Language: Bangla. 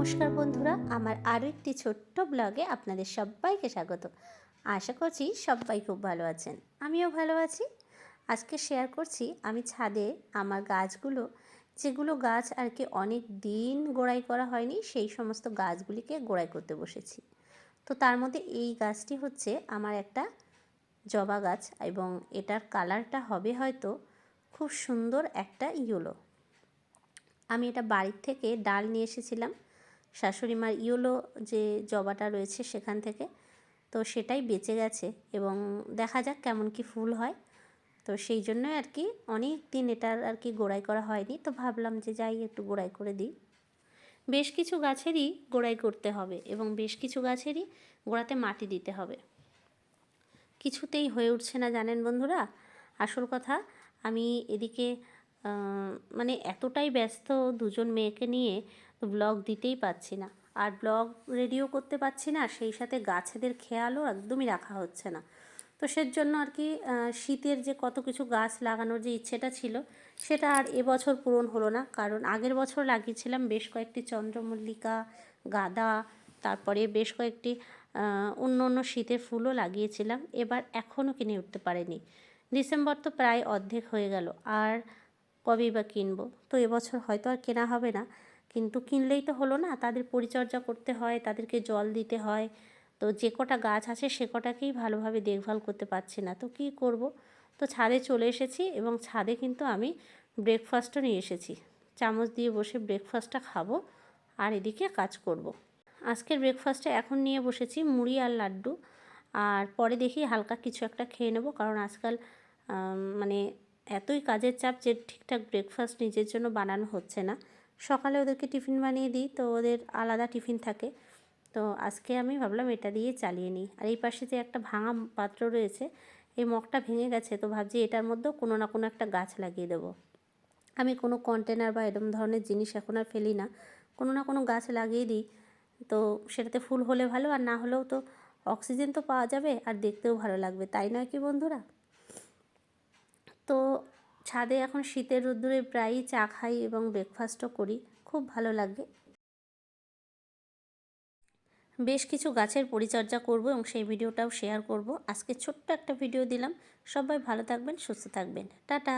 নমস্কার বন্ধুরা, আমার আরও একটি ছোট্ট ব্লগে আপনাদের সবাইকে স্বাগত। আশা করছি সবাই খুব ভালো আছেন, আমিও ভালো আছি। আজকে শেয়ার করছি আমি ছাদে আমার গাছগুলো, যেগুলো গাছ আর কি অনেক দিন গোড়াই করা হয়নি, সেই সমস্ত গাছগুলিকে গোড়াই করতে বসেছি। তো তার মধ্যে এই গাছটি হচ্ছে আমার একটা জবা গাছ, এবং এটার কালারটা হবে হয়তো খুব সুন্দর একটা ইয়েলো। আমি এটা বাড়ির থেকে ডাল নিয়ে এসেছিলাম, শাশুড়ি মার ইয়েলো যে জবাটা রয়েছে সেখান থেকে। তো সেটাই বেঁচে গেছে, এবং দেখা যাক কেমন কি ফুল হয়। তো সেই জন্যই আর কি অনেক দিন এটার আর কি গোড়াই করা হয়নি, তো ভাবলাম যে যাই একটু গোড়াই করে দিই। বেশ কিছু গাছেরই গোড়াই করতে হবে, এবং বেশ কিছু গাছেরই গোড়াতে মাটি দিতে হবে। কিছুতেই হয়ে উঠছে না জানেন বন্ধুরা। আসল কথা, আমি এদিকে মানে এতটাই ব্যস্ত দুজন মেয়েকে নিয়ে ব্লগ দিতেই পারছি না, আর ব্লগ রেডিও করতে পারছি না, সেই সাথে গাছেদের খেয়ালও একদমই রাখা হচ্ছে না। তো সের জন্য আর কি শীতের যে কত কিছু গাছ লাগানোর যে ইচ্ছেটা ছিল, সেটা আর এবছর পূরণ হলো না। কারণ আগের বছর লাগিয়েছিলাম বেশ কয়েকটি চন্দ্রমল্লিকা, গাঁদা, তারপরে বেশ কয়েকটি অন্য অন্য শীতের ফুলও লাগিয়েছিলাম। এবার এখনও কিনে উঠতে পারিনি। ডিসেম্বর তো প্রায় অর্ধেক হয়ে গেল, আর কবেই বা কিনবো। তো এবছর হয়তো আর কেনা হবে না, কিন্তু কিনলেই তো হলো না, তাদের পরিচর্যা করতে হয়, তাদেরকে জল দিতে হয়। তো যে কটা গাছ আছে সে কটাকেই ভালোভাবে দেখভাল করতে পারছি না, তো কী করব। তো ছাদে চলে এসেছি, এবং ছাদে কিন্তু আমি ব্রেকফাস্টও নিয়ে এসেছি। চামচ দিয়ে বসে ব্রেকফাস্টটা খাবো, আর এদিকে কাজ করব। আজকের ব্রেকফাস্টে এখন নিয়ে বসেছি মুড়ি আর লাড্ডু, আর পরে দেখি হালকা কিছু একটা খেয়ে নেব। কারণ আজকাল মানে এতই কাজের চাপ যে ঠিকঠাক ব্রেকফাস্ট নিজের জন্য বানানো হচ্ছে না। সকালে ওদেরকে টিফিন বানিয়ে দিই, তো ওদের আলাদা টিফিন থাকে। তো আজকে আমি ভাবলাম এটা দিয়ে চালিয়ে নিই। আর এই পাশে যে একটা ভাঙা পাত্র রয়েছে, এই মগটা ভেঙে গেছে, তো ভাবছি এটার মধ্যেও কোনো না কোনো একটা গাছ লাগিয়ে দেবো। আমি কোনো কন্টেনার বা এরকম ধরনের জিনিস এখন আর ফেলি না, কোনো না কোনো গাছ লাগিয়ে দিই। তো সেটাতে ফুল হলে ভালো, আর না হলেও তো অক্সিজেন তো পাওয়া যাবে, আর দেখতেও ভালো লাগবে, তাই নয় কি বন্ধুরা? তো ছাদে এখন শীতের রোদ্দুরে প্রায়ই চা খাই এবং ব্রেকফাস্টও করি, খুব ভালো লাগে। বেশ কিছু গাছের পরিচর্যা করব, এবং সেই ভিডিওটাও শেয়ার করব। আজকে ছোট্ট একটা ভিডিও দিলাম। সবাই ভালো থাকবেন, সুস্থ থাকবেন, টাটা।